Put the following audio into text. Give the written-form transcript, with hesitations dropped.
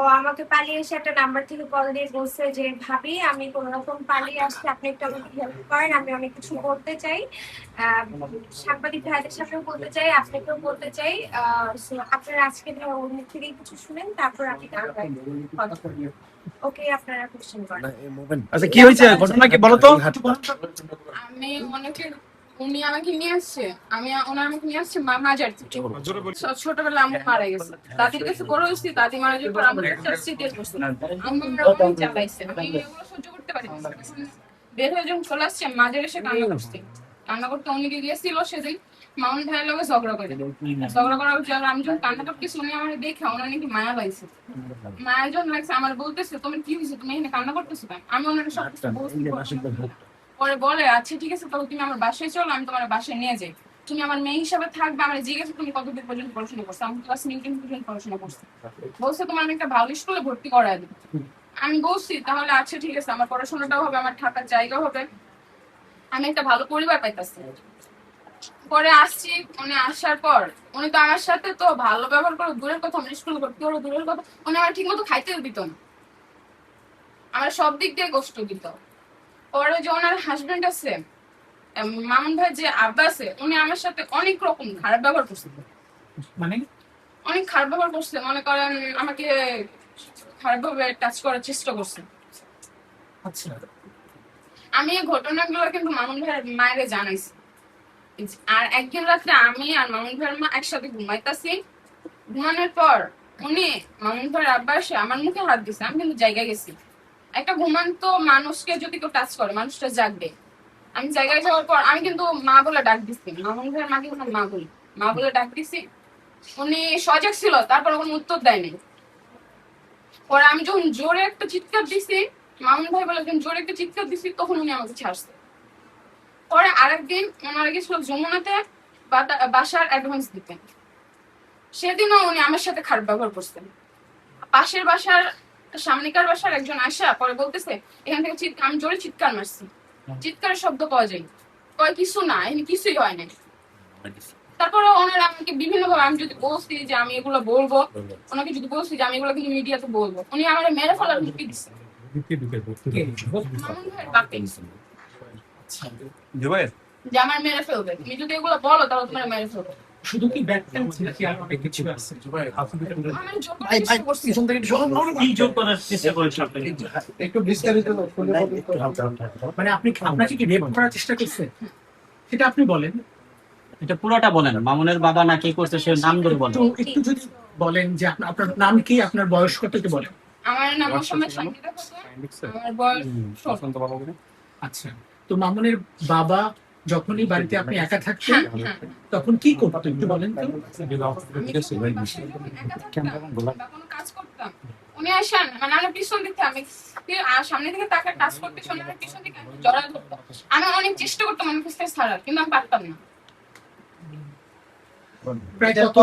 ও আমাকে পালিয়ে এসে একটা নাম্বার থেকে কল দিয়ে বলছে যে ভাবি আমি কোন রকম পালিয়ে আসছি, আপনি একটু আমাকে হেল্প করেন, আমি অনেক কিছু বলতে চাই, সাংবাদিক ভাইদের সামনেও বলতে চাই, আপনাকেও বলতে চাই। আপনারা আজকে ওর মুখ থেকেই কিছু শুনেন, তারপর আপনি ওকে আপনারা কোশ্চেন করেন। আচ্ছা কি হয়েছে, ঘটনা কি বলো তো? আমি অনেকে উনি আমাকে নিয়ে আসছে, ওনার আমাকে নিয়ে আসছে মাজার থেকে। ছোটবেলা আম্মু মারা গেছে, দাদির কাছে বড় হয়েছি, দাদি মারা যাওয়ার পর আমার একটা সিরিয়াস করছে, আমার অনেক চালাইছে, আমি এগুলো সহ্য করতে পারি না। বের হয়ে যখন চলে আসছে মাঝে এসে কান্না করছে, কান্না করতে অনেকে গিয়েছিল সেদিন মামুন ভাইয়ের লগে ঝগড়া করার জন্য আমি যখন কান্না করতেছি উনি আমার দেখে ওনার নাকি মায়া লাগছে, মায়া যখন লাগছে আমার বলতেছে তুমি কি হয়েছে, তুমি এখানে কান্না করতেছো কেন? আমি ওনাকে সব কিছু বলছি। পরে বলে আচ্ছা ঠিক আছে তাহলে তুমি আমার বাসায় চলো, আমি তোমার বাসায় নিয়ে যাই, তুমি আমার মেয়ে হিসাবে থাকবে। আমার জিজ্ঞাসা তুমি কতদূর পর্যন্ত পড়াশোনা করছো, আমি ক্লাস 9 পর্যন্ত পড়াশোনা করছি। বলছে তোমার আমি একটা ভালো স্কুলে ভর্তি করাই দেবো। আমি বলছি তাহলে আচ্ছা ঠিক আছে, আমার পড়াশোনাটাও হবে, আমার থাকার জায়গা হবে, আমি একটা ভালো পরিবার পাইতেছি। পরে আসছি, উনি আসার পর উনি তো আমার সাথে তো ভালো ব্যবহার করে দূরের কথা, আমার স্কুলে ভর্তি করে দূরের কথা, উনি আমার ঠিক মতো খাইতেও দিত না, আমার সব দিক দিয়ে কষ্ট দিত। পরে যে ওনার হাজবেন্ড আছে মামুন ভাই যে আব্বা আছে, উনি আমার সাথে অনেক রকম খারাপ ব্যবহার করছে, মানে অনেক খারাপ ব্যবহার করছে, মনে করেন আমাকে খারাপ ভাবে টাচ করার চেষ্টা করছে। আচ্ছা আমি এই ঘটনাগুলো কিন্তু মামুন ভাইয়ের মায়ের জানাইছি। আর একদিন রাত্রে আমি আর মামুন ভাইয়ের মা একসাথে ঘুমাইতেছি, ঘুমানোর পর উনি মামুন ভাইয়ের আব্বা এসে আমার মুখে হাত দিছে, আমি কিন্তু জায়গায় গেছি। একটা ঘুমান্ত মানুষকে যদি কেউ টাচ করে মানুষটা জাগবে। আমি জায়গায় যাওয়ার পর আমি কিন্তু মা বলে ডাক দিচ্ছি, মামুন ভাইয়ের মাকে মা বলে ডাক দিচ্ছি। উনি সজাগ ছিল, তারপর কোনো উত্তর দেয়নি। পরে আমি যখন জোরে একটা চিৎকার দিছি, মামুন ভাই বলে যখন জোরে একটা চিৎকার দিছি তখন উনি আমাকে ছাড়ছে। পরে আরেকদিন ওনারা গেছিল যমুনাতে বাসার অ্যাডভান্স দিতেন, সেদিনও উনি আমার সাথে খারাপ ব্যবহার করছেন। পাশের বাসার সামনেকার বাসার একজন আসা পরে বলতেছে এখান থেকে আমি জোরে চিৎকার মারছি, চিৎকারের শব্দ পাওয়া যায়, কয় কিছু না, এখানে কিছুই হয় না। তারপরে ওনারা আমাকে বিভিন্ন ভাবে, আমি যদি বলছি যে আমি এগুলো বলবো, ওনাকে যদি বলছি যে আমি এগুলো কিন্তু মিডিয়াতে বলবো, উনি আমার মেরে ফেলার হুমকি দিচ্ছে। মামুন ভাইয়ের বাপে যে আমার মেরে ফেলবে, তুমি যদি এগুলো বলো তাহলে তোমার মেরে ফেলবে। শুধু কি ব্যাড টাইমস নাকি আর অনেক কিছু আছে? আমার জোর করে চেষ্টা করছে। কি জোর করার চেষ্টা করেছে আপনাকে? একটু বিস্তারিত মানে আপনাকে কি রেপ করার চেষ্টা করছে সেটা আপনি বলেন। এটা পুরোটা বলেন, মামুনের বাবা না কি করছে সে নাম ধরে বলেন। একটু যদি বলেন যে আপনার নাম কি, আপনার বয়স কত, একটু বলেন। আমার নাম মোহাম্মদ সঙ্গীতা খাতুন, আমার বয়স 16। আচ্ছা, তো মামুনের বাবা যখনই বাড়িতে আপনি একা থাকতেন তখন কি করতো একটু বলেন তো। কোনো কাজ করতাম, উনি আসেন মানে আমার পিছন দিকে, আমি সামনে থেকে তাকে কাজ করতে শুনে আমার পিছন দিকে জড়া ধরতাম। আমি অনেক চেষ্টা করতাম আমার কাছ থেকে ছাড়ার, কিন্তু আমি পারতাম না। প্রায় কত